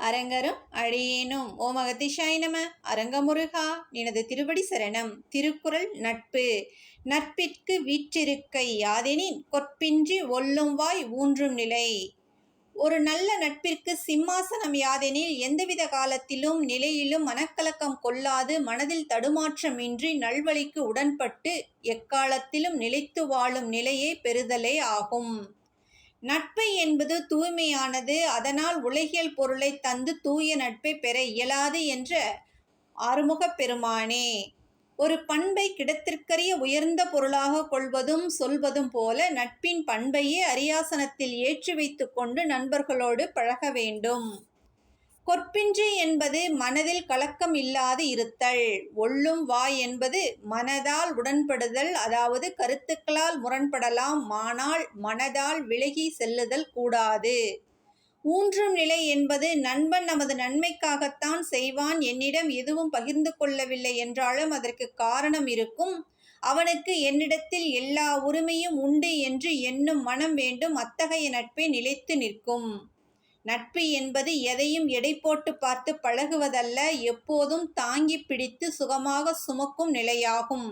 அரங்கரும் அழியேனும். ஓம் அகத்திஷாய நம. அரங்கமுருகா நினது திருவடி சரணம். திருக்குறள் நட்பு. நட்பிற்கு வீற்றிருக்கை யாதெனின் கொற்பின்றி ஒல்லும் வாய் ஊன்றும் நிலை. ஒரு நல்ல நட்பிற்கு சிம்மாசனம் யாதெனில் எந்தவித காலத்திலும் நிலையிலும் மனக்கலக்கம் கொள்ளாது மனதில் தடுமாற்றமின்றி நல்வழிக்கு உடன்பட்டு எக்காலத்திலும் நிலைத்து வாழும் நிலையே பெறுதலே ஆகும். நட்பு என்பது தூய்மையானது. அதனால் உலகியல் பொருளை தந்து தூய நட்பை பெற இயலாது என்ற ஆறுமுகப் பெருமானே. ஒரு பண்பை கிடத்திற்கரிய உயர்ந்த பொருளாக கொள்வதும் சொல்வதும் போல நட்பின் பண்பையே அரியாசனத்தில் ஏற்றி வைத்து கொண்டு நண்பர்களோடு பழக வேண்டும். கொற்பின்றி என்பது மனதில் கலக்கம் இல்லாது இருத்தல். ஒல்லும் வாய் என்பது மனதால் உடன்படுதல், அதாவது கருத்துக்களால் முரண்படலாம், ஆனால் மனதால் விலகி செல்லுதல் கூடாது. ஊன்றும் நிலை என்பது நண்பன் நமது நன்மைக்காகத்தான் செய்வான், என்னிடம் எதுவும் பகிர்ந்து கொள்ளவில்லை என்றாலும் அதற்கு காரணம் இருக்கும், அவனுக்கு என்னிடத்தில் எல்லா உரிமையும் உண்டு என்று எண்ணும் மனம் வேண்டும். அத்தகைய நட்பே நிலைத்து நிற்கும். நட்பு என்பது எதையும் எடை போட்டு பார்த்து பழகுவதல்ல, எப்போதும் தாங்கி பிடித்து சுகமாக சுமக்கும் நிலையாகும்.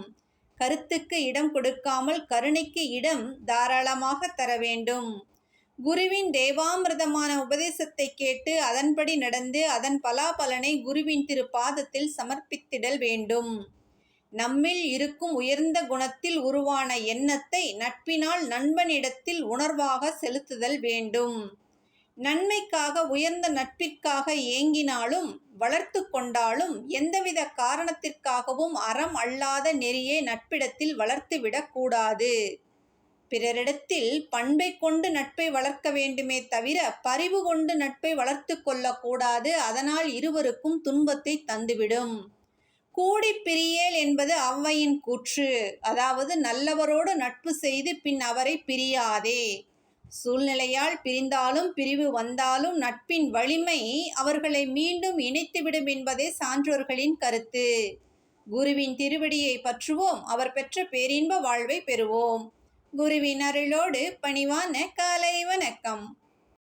கருத்துக்கு இடம் கொடுக்காமல் கருணைக்கு இடம் தாராளமாக தர வேண்டும். குருவின் தேவாமிர்தமான உபதேசத்தை கேட்டு அதன்படி நடந்து அதன் பலாபலனை குருவின் திரு பாதத்தில் சமர்ப்பித்திடல் வேண்டும். நம்மில் இருக்கும் உயர்ந்த குணத்தில் உருவான எண்ணத்தை நட்பினால் நண்பனிடத்தில் உணர்வாக செலுத்துதல் வேண்டும். நன்மைக்காக உயர்ந்த நட்பிற்காக ஏங்கினாலும் வளர்த்து கொண்டாலும் எந்தவித காரணத்திற்காகவும் அறம் அல்லாத நெறியை நட்பிடத்தில் வளர்த்துவிடக் கூடாது. பிறரிடத்தில் பண்பை கொண்டு நட்பை வளர்க்க வேண்டுமே தவிர பரிவு கொண்டு நட்பை வளர்த்து கொள்ளக்கூடாது. அதனால் இருவருக்கும் துன்பத்தை தந்துவிடும். கூடி பிரியேல் என்பது ஔவையின் கூற்று. அதாவது நல்லவரோடு நட்பு செய்து பின் அவரை பிரியாதே. சூழ்நிலையால் பிரிந்தாலும் பிரிவு வந்தாலும் நட்பின் வலிமை அவர்களை மீண்டும் இணைத்துவிடும் என்பதே சான்றோர்களின் கருத்து. குருவின் திருவடியை பற்றுவோம், அவர் பெற்ற பேரின்ப வாழ்வை பெறுவோம். குருவின் அருளோடு பணிவான காலை வணக்கம்.